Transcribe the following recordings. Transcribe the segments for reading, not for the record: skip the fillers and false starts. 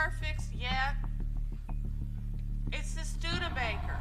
car fixed yet? It's the Studebaker.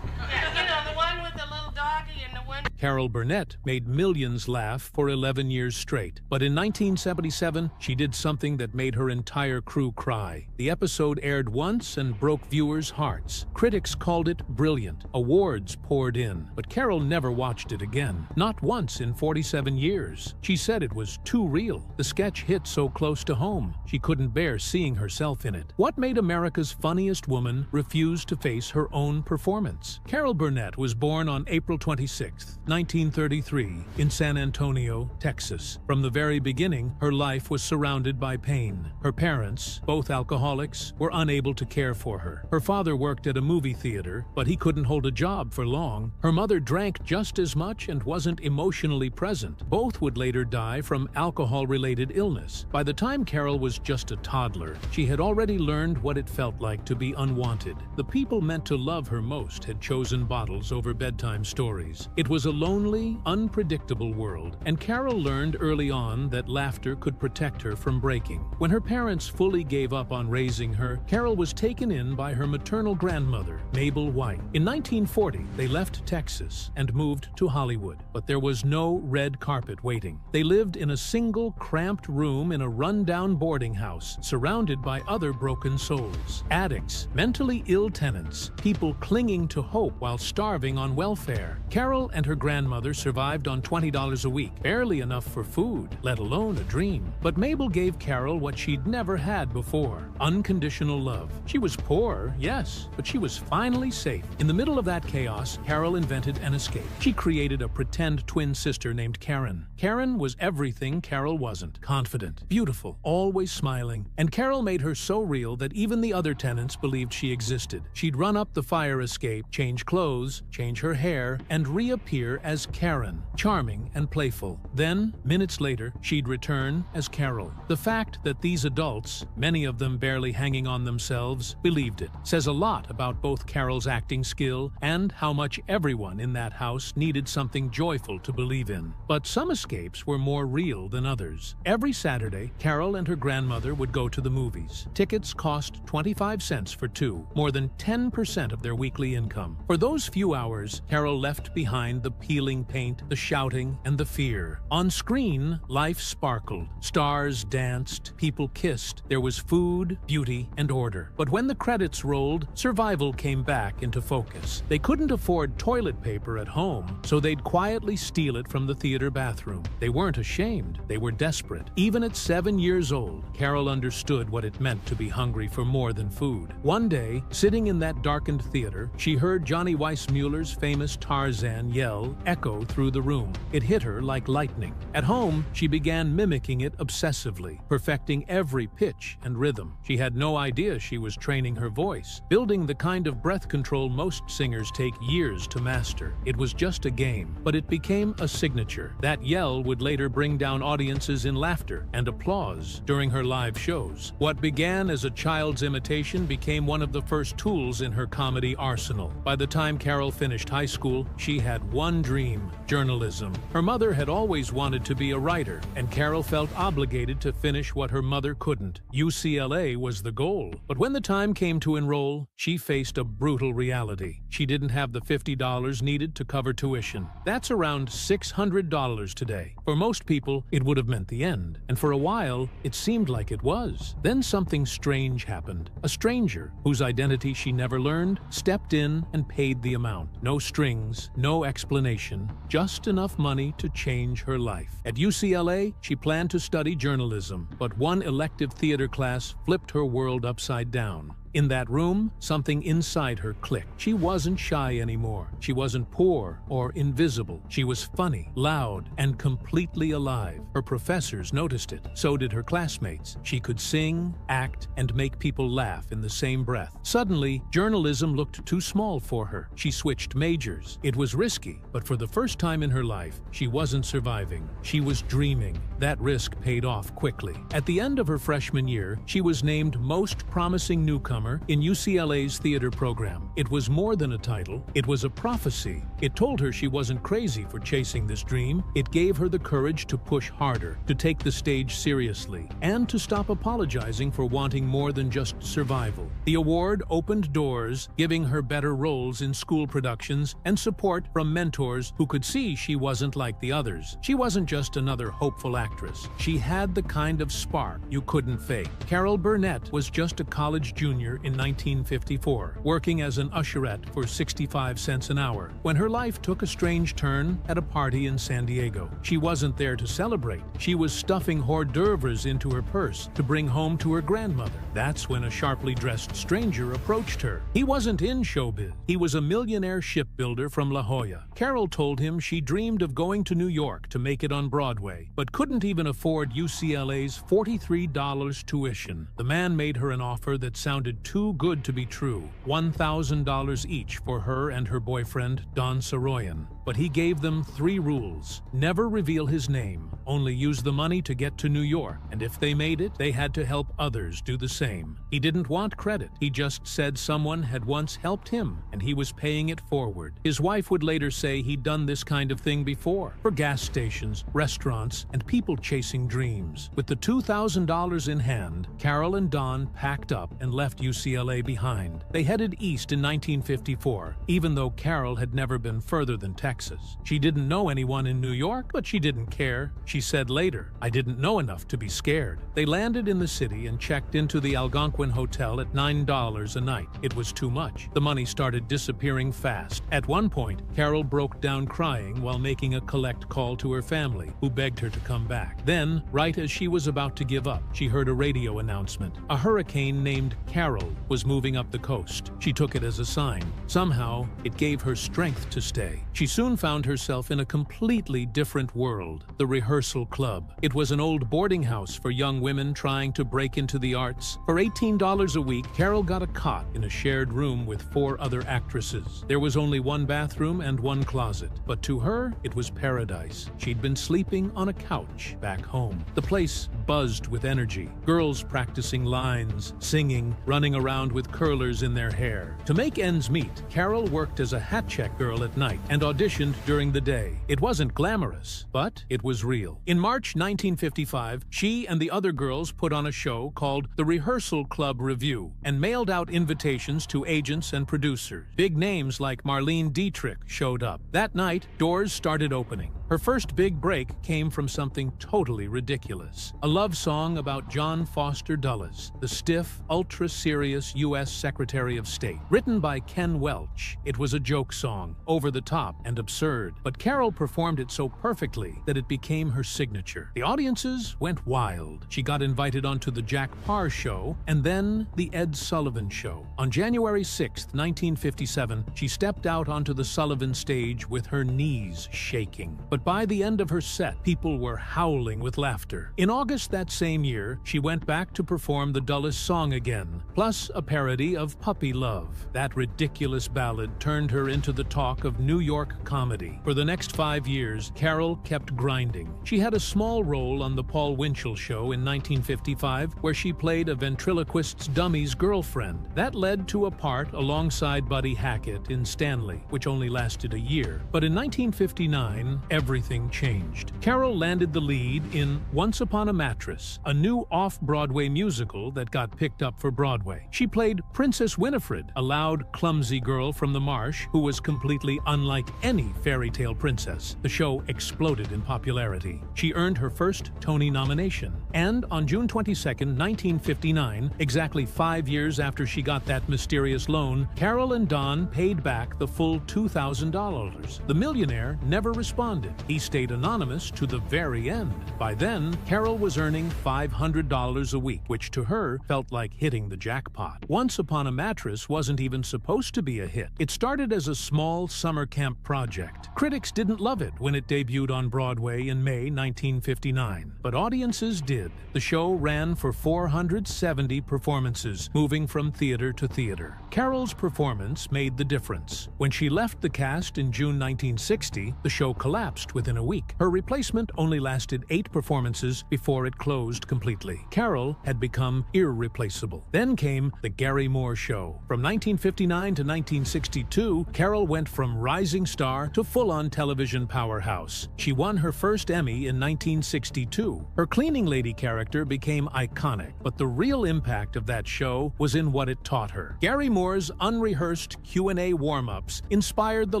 Yeah, you know, the one with the little doggy and the window. Carol Burnett made millions laugh for 11 years straight. But in 1977, she did something that made her entire crew cry. The episode aired once and broke viewers' hearts. Critics called it brilliant. Awards poured in. But Carol never watched it again. Not once in 47 years. She said it was too real. The sketch hit so close to home. She couldn't bear seeing herself in it. What made America's funniest woman refuse to face her own performance? Carol Burnett was born on April 26, 1933, in San Antonio, Texas. From the very beginning, her life was surrounded by pain. Her parents, both alcoholics, were unable to care for her. Her father worked at a movie theater, but he couldn't hold a job for long. Her mother drank just as much and wasn't emotionally present. Both would later die from alcohol-related illness. By the time Carol was just a toddler, she had already learned what it felt like to be unwanted. The people meant to love her most had chosen bottles over bedtime stories. It was a lonely, unpredictable world, and Carol learned early on that laughter could protect her from breaking. When her parents fully gave up on raising her, Carol was taken in by her maternal grandmother, Mabel White. In 1940, they left Texas and moved to Hollywood, but there was no red carpet waiting. They lived in a single, cramped room in a run-down boarding house, surrounded by other broken souls. Addicts, mentally ill tenants, people clinging to hope while starving on welfare. Carol and her grandmother survived on $20 a week, barely enough for food, let alone a dream. But Mabel gave Carol what she'd never had before: unconditional love. She was poor, yes, but she was finally safe. In the middle of that chaos, Carol invented an escape. She created a pretend twin sister named Karen. Karen was everything Carol wasn't: confident, beautiful, always smiling. And Carol made her so real that even the other tenants believed she existed. She'd run up the fire escape, change clothes, change her hair, and reappear as Karen, charming and playful. Then, minutes later, she'd return as Carol. The fact that these adults, many of them barely hanging on themselves, believed it says a lot about both Carol's acting skill and how much everyone in that house needed something joyful to believe in. But some escapes were more real than others. Every Saturday, Carol and her grandmother would go to the movies. Tickets cost 25 cents for two, more than 10% of their weekly income. For those few hours, Carol left behind the peeling paint, the shouting, and the fear. On screen, life sparkled. Stars danced, people kissed. There was food, beauty, and order. But when the credits rolled, survival came back into focus. They couldn't afford toilet paper at home, so they'd quietly steal it from the theater bathroom. They weren't ashamed. They were desperate. Even at 7 years old, Carol understood what it meant to be hungry for more than food. One day, sitting in that darkened theater, she heard Johnny Weissmuller's famous Tarzan yell echo through the room. It hit her like lightning. At home, she began mimicking it obsessively, perfecting every pitch and rhythm. She had no idea she was training her voice, building the kind of breath control most singers take years to master. It was just a game, but it became a signature. That yell would later bring down audiences in laughter and applause during her live shows. What began as a child's imitation became one of the first tools in her comedy arsenal. By the time Carol finished high school, she had one dream: journalism. Her mother had always wanted to be a writer, and Carol felt obligated to finish what her mother couldn't. UCLA was the goal. But when the time came to enroll, she faced a brutal reality. She didn't have the $50 needed to cover tuition. That's around $600 today. For most people, it would have meant the end, and for a while, it seemed like it was. Then something strange happened. A stranger, whose identity she never learned, stepped in and paid the amount. No strings, no explanation, just enough money to change her life. At UCLA, she planned to study journalism, but one elective theater class flipped her world upside down. In that room, something inside her clicked. She wasn't shy anymore. She wasn't poor or invisible. She was funny, loud, and completely alive. Her professors noticed it. So did her classmates. She could sing, act, and make people laugh in the same breath. Suddenly, journalism looked too small for her. She switched majors. It was risky, but for the first time in her life, she wasn't surviving. She was dreaming. That risk paid off quickly. At the end of her freshman year, she was named Most Promising Newcomer summer in UCLA's theater program. It was more than a title, it was a prophecy. It told her she wasn't crazy for chasing this dream. It gave her the courage to push harder, to take the stage seriously, and to stop apologizing for wanting more than just survival. The award opened doors, giving her better roles in school productions and support from mentors who could see she wasn't like the others. She wasn't just another hopeful actress. She had the kind of spark you couldn't fake. Carol Burnett was just a college junior in 1954, working as an usherette for 65 cents an hour, when her life took a strange turn at a party in San Diego. She wasn't there to celebrate. She was stuffing hors d'oeuvres into her purse to bring home to her grandmother. That's when a sharply dressed stranger approached her. He wasn't in showbiz. He was a millionaire shipbuilder from La Jolla. Carol told him she dreamed of going to New York to make it on Broadway, but couldn't even afford UCLA's $43 tuition. The man made her an offer that sounded too good to be true, $1,000 each for her and her boyfriend, Don Saroyan. But he gave them 3 rules. Never reveal his name, only use the money to get to New York, and if they made it, they had to help others do the same. He didn't want credit. He just said someone had once helped him, and he was paying it forward. His wife would later say he'd done this kind of thing before, for gas stations, restaurants, and people chasing dreams. With the $2,000 in hand, Carol and Don packed up and left UCLA behind. They headed east in 1954, even though Carol had never been further than Texas. She didn't know anyone in New York, but she didn't care. She said later, "I didn't know enough to be scared." They landed in the city and checked into the Algonquin Hotel at $9 a night. It was too much. The money started disappearing fast. At one point, Carol broke down crying while making a collect call to her family, who begged her to come back. Then, right as she was about to give up, she heard a radio announcement. A hurricane named Carol was moving up the coast. She took it as a sign. Somehow, it gave her strength to stay. She soon found herself in a completely different world, the rehearsal club. It was an old boarding house for young women trying to break into the arts. For $18 a week, Carol got a cot in a shared room with 4 other actresses. There was only 1 bathroom and 1 closet, but to her, it was paradise. She'd been sleeping on a couch back home. The place buzzed with energy. Girls practicing lines, singing, running around with curlers in their hair. To make ends meet, Carol worked as a hat check girl at night and auditioned during the day. It wasn't glamorous, but it was real. In March 1955, she and the other girls put on a show called the Rehearsal Club Review and mailed out invitations to agents and producers. Big names like Marlene Dietrich showed up. That night, doors started opening. Her first big break came from something totally ridiculous. A love song about John Foster Dulles, the stiff, ultra-serious U.S. Secretary of State. Written by Ken Welch, it was a joke song, over the top and absurd, but Carol performed it so perfectly that it became her signature. The audiences went wild. She got invited onto the Jack Paar Show and then the Ed Sullivan Show. On January 6, 1957, she stepped out onto the Sullivan stage with her knees shaking. But by the end of her set, people were howling with laughter. In August that same year, she went back to perform the Dulles song again, plus a parody of Puppy Love. That ridiculous ballad turned her into the talk of New York comedy. For the next 5 years, Carol kept grinding. She had a small role on The Paul Winchell Show in 1955, where she played a ventriloquist's dummy's girlfriend. That led to a part alongside Buddy Hackett in Stanley, which only lasted a year. But in 1959, everything changed. Carol landed the lead in Once Upon a Mattress, a new off-Broadway musical that got picked up for Broadway. She played Princess Winifred, a loud, clumsy girl from the marsh who was completely unlike any fairy tale princess. The show exploded in popularity. She earned her first Tony nomination. And on June 22, 1959, exactly 5 years after she got that mysterious loan, Carol and Don paid back the full $2,000. The millionaire never responded. He stayed anonymous to the very end. By then, Carol was earning $500 a week, which to her felt like hitting the jackpot. Once Upon a Mattress wasn't even supposed to be a hit. It started as a small summer camp project. Critics didn't love it when it debuted on Broadway in May 1959, but audiences did. The show ran for 470 performances, moving from theater to theater. Carol's performance made the difference. When she left the cast in June 1960, the show collapsed almost within a week. Her replacement only lasted 8 performances before it closed completely. Carol had become irreplaceable. Then came The Gary Moore Show. From 1959 to 1962, Carol went from rising star to full-on television powerhouse. She won her first Emmy in 1962. Her cleaning lady character became iconic, but the real impact of that show was in what it taught her. Gary Moore's unrehearsed Q&A warm-ups inspired the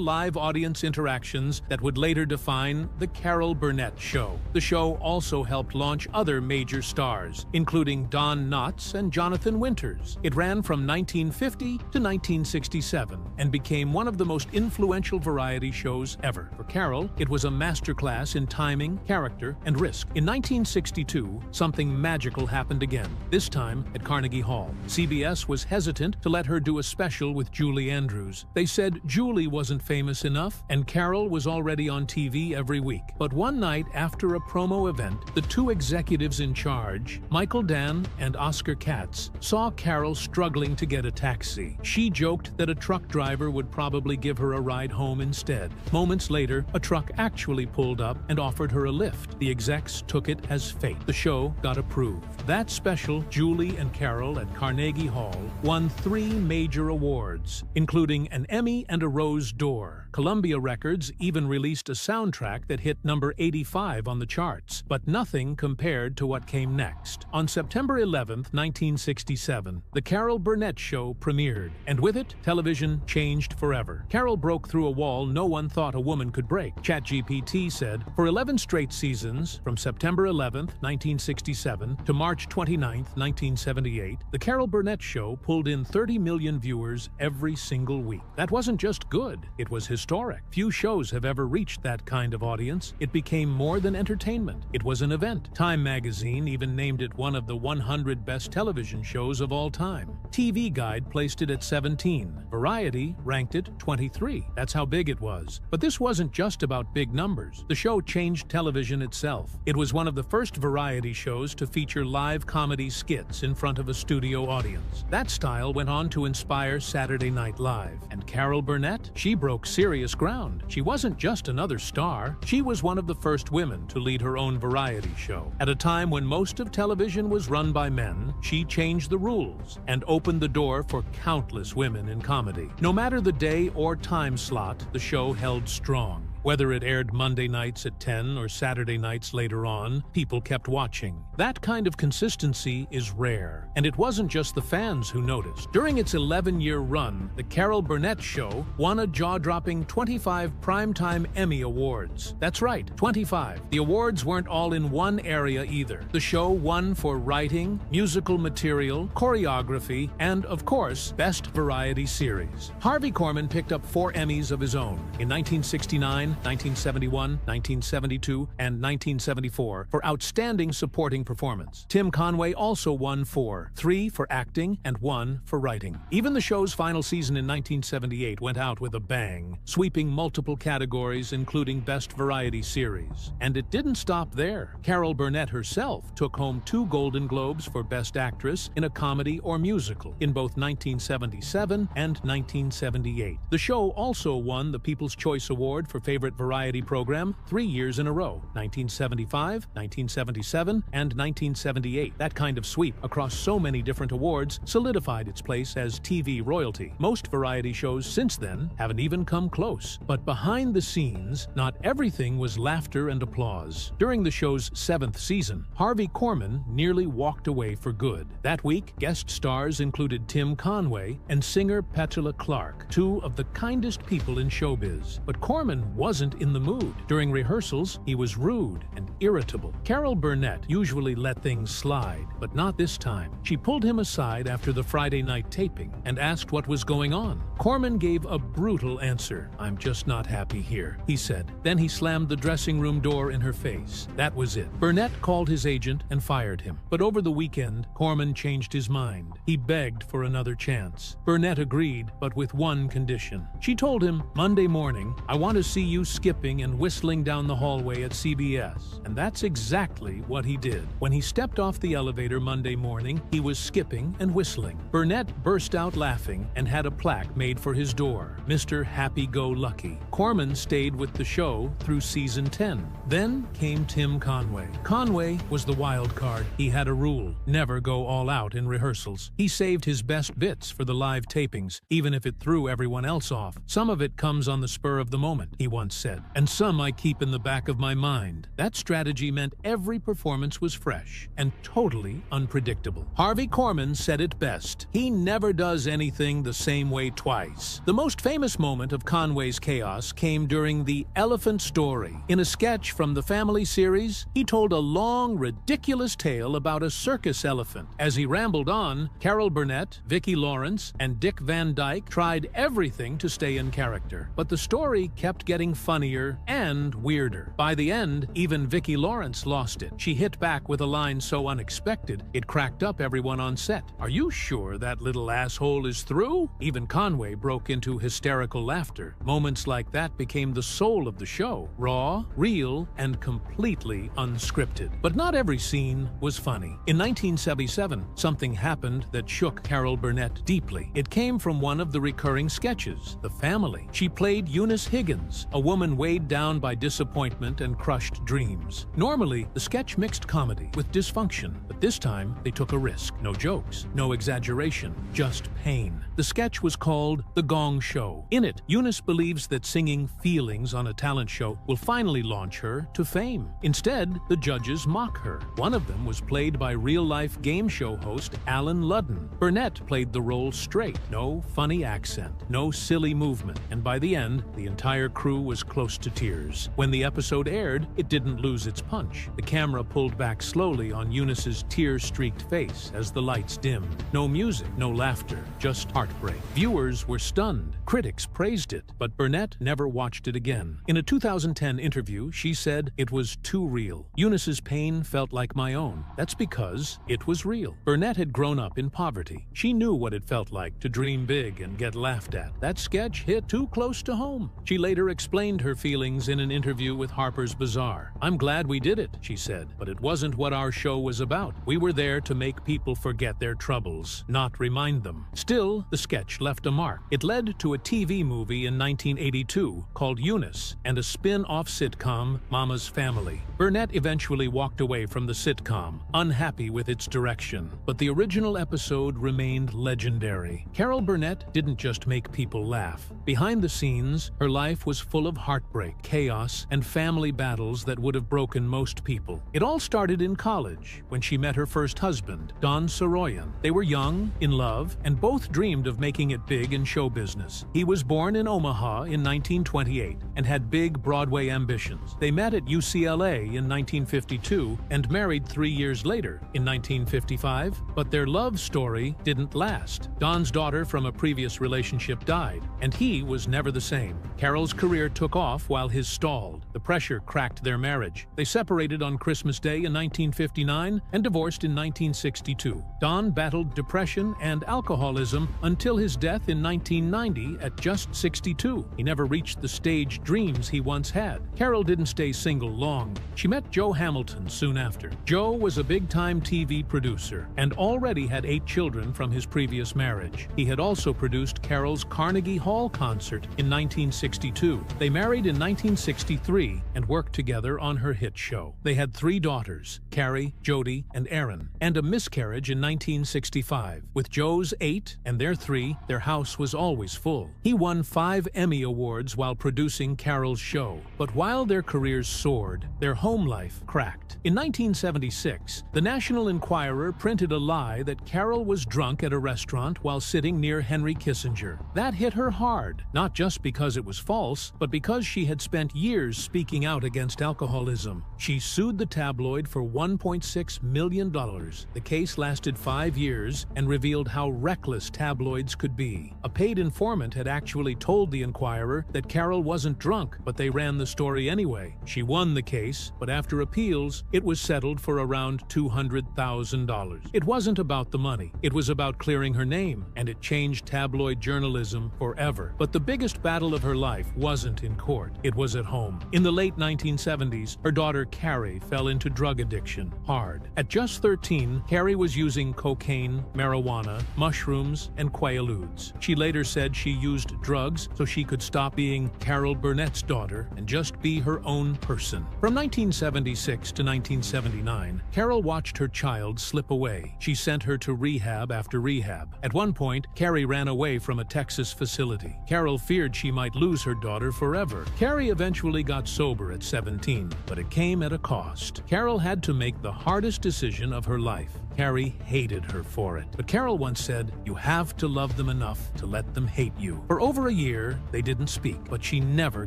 live audience interactions that would later define The Carol Burnett Show. The show also helped launch other major stars, including Don Knotts and Jonathan Winters. It ran from 1950 to 1967 and became one of the most influential variety shows ever. For Carol, it was a masterclass in timing, character, and risk. In 1962, something magical happened again, this time at Carnegie Hall. CBS was hesitant to let her do a special with Julie Andrews. They said Julie wasn't famous enough, and Carol was already on TV every week. But one night after a promo event, the two executives in charge, Michael Dan and Oscar Katz, saw Carol struggling to get a taxi. She joked that a truck driver would probably give her a ride home instead. Moments later, a truck actually pulled up and offered her a lift. The execs took it as fate. The show got approved. That special, Julie and Carol at Carnegie Hall, won 3 major awards, including an Emmy and a Rose d'Or. Columbia Records even released a soundtrack that hit number 85 on the charts, but nothing compared to what came next. On September 11, 1967, The Carol Burnett Show premiered, and with it, television changed forever. Carol broke through a wall no one thought a woman could break. ChatGPT said, for 11 straight seasons, from September 11, 1967 to March 29, 1978, The Carol Burnett Show pulled in 30 million viewers every single week. That wasn't just good, it was historic. Few shows have ever reached that kind of audience. It became more than entertainment. It was an event. Time magazine even named it one of the 100 best television shows of all time. TV Guide placed it at 17. Variety ranked it 23. That's how big it was. But this wasn't just about big numbers. The show changed television itself. It was one of the first variety shows to feature live comedy skits in front of a studio audience. That style went on to inspire Saturday Night Live. And Carol Burnett? She broke serious ground. She wasn't just another star. She was one of the first women to lead her own variety show. At a time when most of television was run by men, she changed the rules and opened the door for countless women in comedy. No matter the day or time slot, the show held strong. Whether it aired Monday nights at 10 or Saturday nights later on, people kept watching. That kind of consistency is rare, and it wasn't just the fans who noticed. During its 11-year run, The Carol Burnett Show won a jaw-dropping 25 Primetime Emmy Awards. That's right, 25. The awards weren't all in one area either. The show won for writing, musical material, choreography, and, of course, Best Variety Series. Harvey Korman picked up 4 Emmys of his own in 1969, 1971, 1972, and 1974 for outstanding supporting performance. Tim Conway also won 4, 3 for acting and 1 for writing. Even the show's final season in 1978 went out with a bang, sweeping multiple categories including Best Variety Series. And it didn't stop there. Carol Burnett herself took home 2 Golden Globes for Best Actress in a comedy or musical in both 1977 and 1978. The show also won the People's Choice Award for Favorite Variety Program 3 years in a row, 1975, 1977, and 1978. That kind of sweep across so many different awards solidified its place as TV royalty. Most variety shows since then haven't even come close. But behind the scenes, not everything was laughter and applause. During the show's 7th season, Harvey Korman nearly walked away for good. That week, guest stars included Tim Conway and singer Petula Clark, 2 of the kindest people in showbiz. But Korman wasn't in the mood. During rehearsals, he was rude and irritable. Carol Burnett usually let things slide, but not this time. She pulled him aside after the Friday night taping and asked what was going on. Korman gave a brutal answer. "I'm just not happy here," he said. Then he slammed the dressing room door in her face. That was it. Burnett called his agent and fired him. But over the weekend, Korman changed his mind. He begged for another chance. Burnett agreed, but with one condition. She told him, "Monday morning, I want to see you you skipping and whistling down the hallway at CBS. And that's exactly what he did. When he stepped off the elevator Monday morning, he was skipping and whistling. Burnett burst out laughing and had a plaque made for his door, Mr. Happy-Go-Lucky. Corman stayed with the show through season 10. Then came Tim Conway. Conway was the wild card. He had a rule: never go all out in rehearsals. He saved his best bits for the live tapings, even if it threw everyone else off. Some of it comes on the spur of the moment, he once said, and some I keep in the back of my mind. That strategy meant every performance was fresh and totally unpredictable. Harvey Korman said it best: he never does anything the same way twice. The most famous moment of Conway's chaos came during The Elephant Story. In a sketch from the Family series, he told a long, ridiculous tale about a circus elephant. As he rambled on, Carol Burnett, Vicki Lawrence, and Dick Van Dyke tried everything to stay in character. But the story kept getting funnier and weirder. By the end, even Vicki Lawrence lost it. She hit back with a line so unexpected, it cracked up everyone on set. "Are you sure that little asshole is through?" Even Conway broke into hysterical laughter. Moments like that became the soul of the show. Raw, real, and completely unscripted. But not every scene was funny. In 1977, something happened that shook Carol Burnett deeply. It came from one of the recurring sketches, The Family. She played Eunice Higgins, a woman weighed down by disappointment and crushed dreams. Normally, the sketch mixed comedy with dysfunction, but this time they took a risk. No jokes, no exaggeration, just pain. The sketch was called The Gong Show. In it, Eunice believes that singing feelings on a talent show will finally launch her to fame. Instead, the judges mock her. One of them was played by real-life game show host Alan Ludden. Burnett played the role straight, no funny accent, no silly movement, and by the end, the entire crew was close to tears. When the episode aired, it didn't lose its punch. The camera pulled back slowly on Eunice's tear-streaked face as the lights dimmed. No music, no laughter, just heartbreak. Viewers were stunned. Critics praised it, but Burnett never watched it again. In a 2010 interview, she said, "It was too real. Eunice's pain felt like my own. That's because it was real." Burnett had grown up in poverty. She knew what it felt like to dream big and get laughed at. That sketch hit too close to home. She later explained her feelings in an interview with Harper's Bazaar. "I'm glad we did it," she said, "but it wasn't what our show was about. We were there to make people forget their troubles, not remind them." Still, the sketch left a mark. It led to a TV movie in 1982 called Eunice and a spin-off sitcom, Mama's Family. Burnett eventually walked away from the sitcom, unhappy with its direction, but the original episode remained legendary. Carol Burnett didn't just make people laugh. Behind the scenes, her life was full of heartbreak, chaos, and family battles that would have broken most people. It all started in college, when she met her first husband, Don Soroyan. They were young, in love, and both dreamed of making it big in show business. He was born in Omaha in 1928 and had big Broadway ambitions. They met at UCLA in 1952 and married 3 years later, in 1955, but their love story didn't last. Don's daughter from a previous relationship died, and he was never the same. Carol's career took off while his stalled. The pressure cracked their marriage. They separated on Christmas Day in 1959 and divorced in 1962. Don battled depression and alcoholism until his death in 1990 at just 62. He never reached the stage dreams he once had. Carol didn't stay single long. She met Joe Hamilton soon after. Joe was a big-time TV producer and already had 8 children from his previous marriage. He had also produced Carol's Carnegie Hall concert in 1962. They married in 1963 and worked together on her hit show. They had 3 daughters, Carrie, Jody, and Erin, and a miscarriage in 1965. With Joe's 8 and their 3, their house was always full. He won 5 Emmy Awards while producing Carol's show. But while their careers soared, their home life cracked. In 1976, the National Enquirer printed a lie that Carol was drunk at a restaurant while sitting near Henry Kissinger. That hit her hard, not just because it was false, but because she had spent years speaking out against alcoholism. She sued the tabloid for $1.6 million. The case lasted 5 years and revealed how reckless tabloids tabloids could be. A paid informant had actually told the Inquirer that Carol wasn't drunk, but they ran the story anyway. She won the case, but after appeals, it was settled for around $200,000. It wasn't about the money. It was about clearing her name, and it changed tabloid journalism forever. But the biggest battle of her life wasn't in court. It was at home. In the late 1970s, her daughter Carrie fell into drug addiction hard. At just 13, Carrie was using cocaine, marijuana, mushrooms, and quaaludes. She later said she used drugs so she could stop being Carol Burnett's daughter and just be her own person. From 1976 to 1979, Carol watched her child slip away. She sent her to rehab after rehab. At one point, Carrie ran away from a Texas facility. Carol feared she might lose her daughter forever. Carrie eventually got sober at 17, but it came at a cost. Carol had to make the hardest decision of her life. Carrie hated her for it. But Carol once said, "You have to love them enough to let them hate you." For over a year, they didn't speak, but she never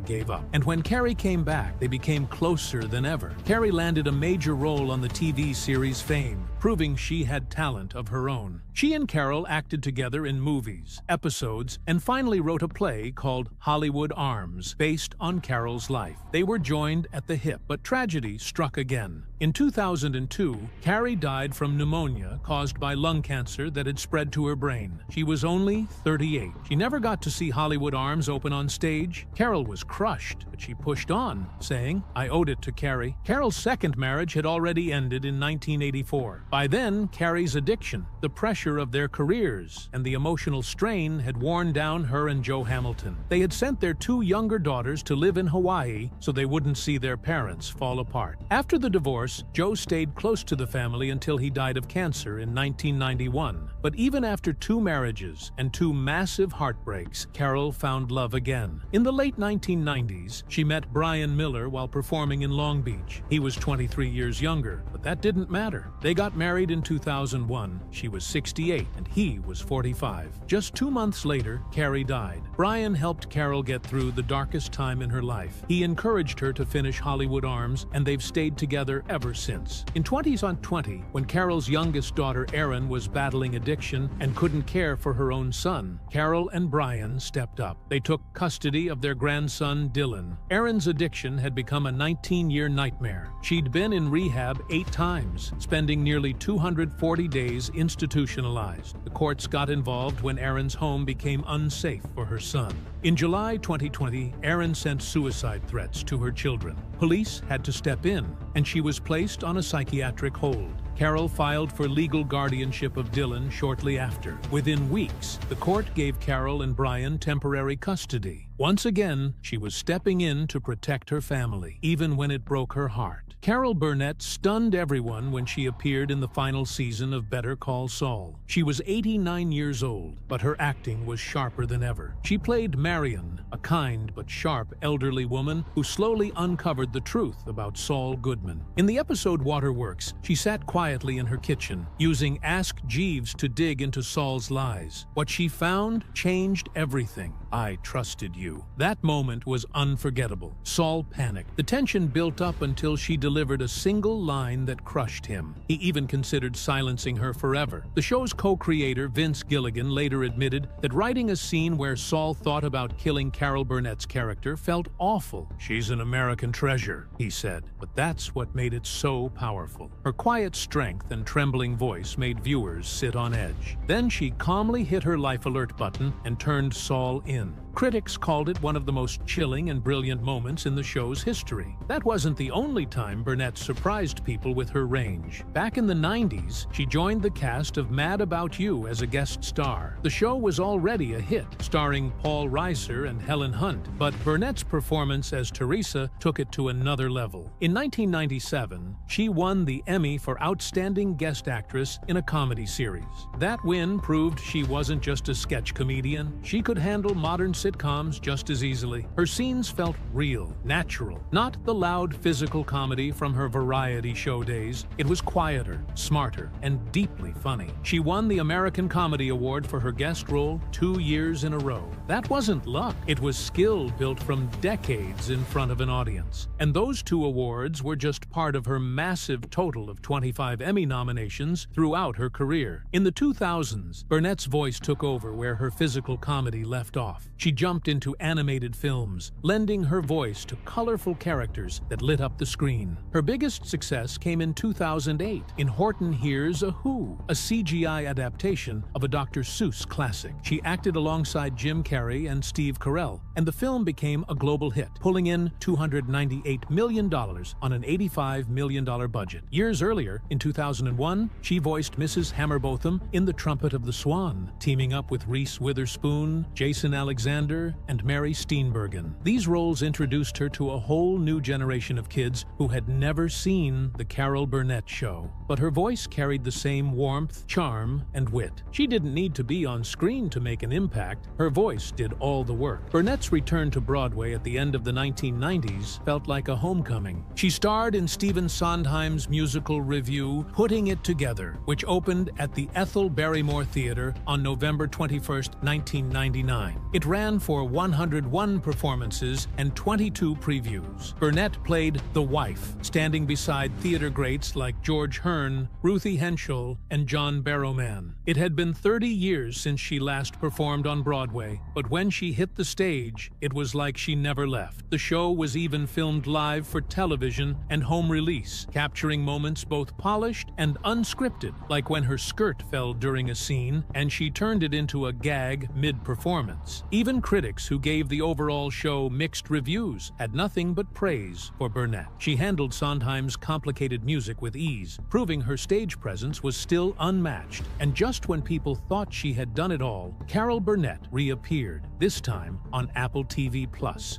gave up. And when Carrie came back, they became closer than ever. Carrie landed a major role on the TV series Fame, proving she had talent of her own. She and Carol acted together in movies, episodes, and finally wrote a play called Hollywood Arms, based on Carol's life. They were joined at the hip, but tragedy struck again. In 2002, Carrie died from pneumonia caused by lung cancer that had spread to her brain. She was only 38. She never got to see Hollywood Arms open on stage. Carol was crushed, but she pushed on, saying, "I owed it to Carrie." Carol's second marriage had already ended in 1984. By then, Carrie's addiction, the pressure of their careers, and the emotional strain had worn down her and Joe Hamilton. They had sent their two younger daughters to live in Hawaii so they wouldn't see their parents fall apart. After the divorce, Joe stayed close to the family until he died of cancer in 1991. But even after two marriages and two massive heartbreaks, Carol found love again. In the late 1990s, she met Brian Miller while performing in Long Beach. He was 23 years younger, but that didn't matter. They got married in 2001. She was 68 and he was 45. Just 2 months later, Carrie died. Brian helped Carol get through the darkest time in her life. He encouraged her to finish Hollywood Arms, and they've stayed together ever since. In 2020, when Carol's youngest daughter Erin was battling addiction and couldn't care for her own son, Carol and Brian stepped up. They took custody of their grandson Dylan. Erin's addiction had become a 19-year nightmare. She'd been in rehab 8 times, spending nearly 240 days institutionalized. The courts got involved when Erin's home became unsafe for her son. In July 2020, Erin sent suicide threats to her children. Police had to step in, and she was placed on a psychiatric hold. Carol filed for legal guardianship of Dylan shortly after. Within weeks, the court gave Carol and Brian temporary custody. Once again, she was stepping in to protect her family, even when it broke her heart. Carol Burnett stunned everyone when she appeared in the final season of Better Call Saul. She was 89 years old, but her acting was sharper than ever. She played Marion, a kind but sharp elderly woman who slowly uncovered the truth about Saul Goodman. In the episode Waterworks, she sat quietly in her kitchen, using Ask Jeeves to dig into Saul's lies. What she found changed everything. "I trusted you." That moment was unforgettable. Saul panicked. The tension built up until she delivered a single line that crushed him. He even considered silencing her forever. The show's co-creator, Vince Gilligan, later admitted that writing a scene where Saul thought about killing Carol Burnett's character felt awful. "She's an American treasure," he said. But that's what made it so powerful. Her quiet strength and trembling voice made viewers sit on edge. Then she calmly hit her life alert button and turned Saul in. Critics called it one of the most chilling and brilliant moments in the show's history. That wasn't the only time Burnett surprised people with her range. Back in the 90s, she joined the cast of Mad About You as a guest star. The show was already a hit, starring Paul Reiser and Helen Hunt, but Burnett's performance as Teresa took it to another level. In 1997, she won the Emmy for Outstanding Guest Actress in a Comedy Series. That win proved she wasn't just a sketch comedian. She could handle modern sitcoms just as easily. Her scenes felt real, natural, not the loud physical comedy from her variety show days. It was quieter, smarter, and deeply funny. She won the American Comedy Award for her guest role 2 years in a row. That wasn't luck. It was skill built from decades in front of an audience. And those 2 awards were just part of her massive total of 25 Emmy nominations throughout her career. In the 2000s, Burnett's voice took over where her physical comedy left off. She jumped into animated films, lending her voice to colorful characters that lit up the screen. Her biggest success came in 2008 in Horton Hears a Who, a CGI adaptation of a Dr. Seuss classic. She acted alongside Jim Carrey and Steve Carell, and the film became a global hit, pulling in $298 million on an $85 million budget. Years earlier, in 2001, she voiced Mrs. Hammerbotham in The Trumpet of the Swan, teaming up with Reese Witherspoon, Jason Alexander, and Mary Steenburgen. These roles introduced her to a whole new generation of kids who had never seen The Carol Burnett Show. But her voice carried the same warmth, charm, and wit. She didn't need to be on screen to make an impact. Her voice did all the work. Burnett's return to Broadway at the end of the 1990s felt like a homecoming. She starred in Stephen Sondheim's musical review, Putting It Together, which opened at the Ethel Barrymore Theater on November 21, 1999. It ran for 101 performances and 22 previews. Burnett played the wife, standing beside theater greats like George Hearn, Ruthie Henschel, and John Barrowman. It had been 30 years since she last performed on Broadway, but when she hit the stage, it was like she never left. The show was even filmed live for television and home release, capturing moments both polished and unscripted, like when her skirt fell during a scene and she turned it into a gag mid-performance. Even critics who gave the overall show mixed reviews had nothing but praise for Burnett. She handled Sondheim's complicated music with ease, proving her stage presence was still unmatched. And just when people thought she had done it all, Carol Burnett reappeared, this time on Apple TV+.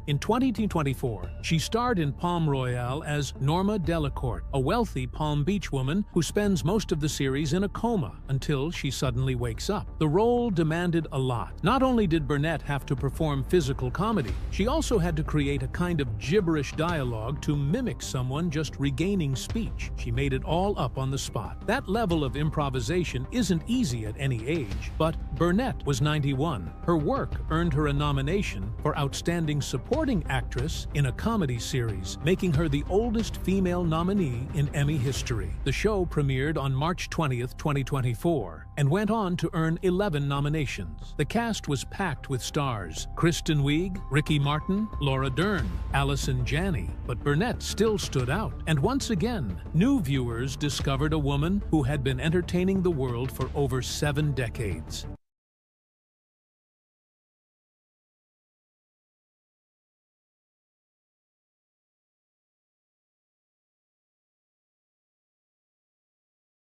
In 2024, she starred in Palm Royale as Norma Delacorte, a wealthy Palm Beach woman who spends most of the series in a coma until she suddenly wakes up. The role demanded a lot. Not only did Burnett have to perform physical comedy, she also had to create a kind of gibberish dialogue to mimic someone just regaining speech. She made it all up on the spot. That level of improvisation isn't easy at any age, but Burnett was 91. Her work earned her a nomination for Outstanding Supporting Actress in a Comedy Series, making her the oldest female nominee in Emmy history. The show premiered on March 20th, 2024, and went on to earn 11 nominations. The cast was packed with stars: Kristen Wiig, Ricky Martin, Laura Dern, Allison Janney, but Burnett still stood out. And once again, new viewers discovered a woman who had been entertaining the world for over 7 decades.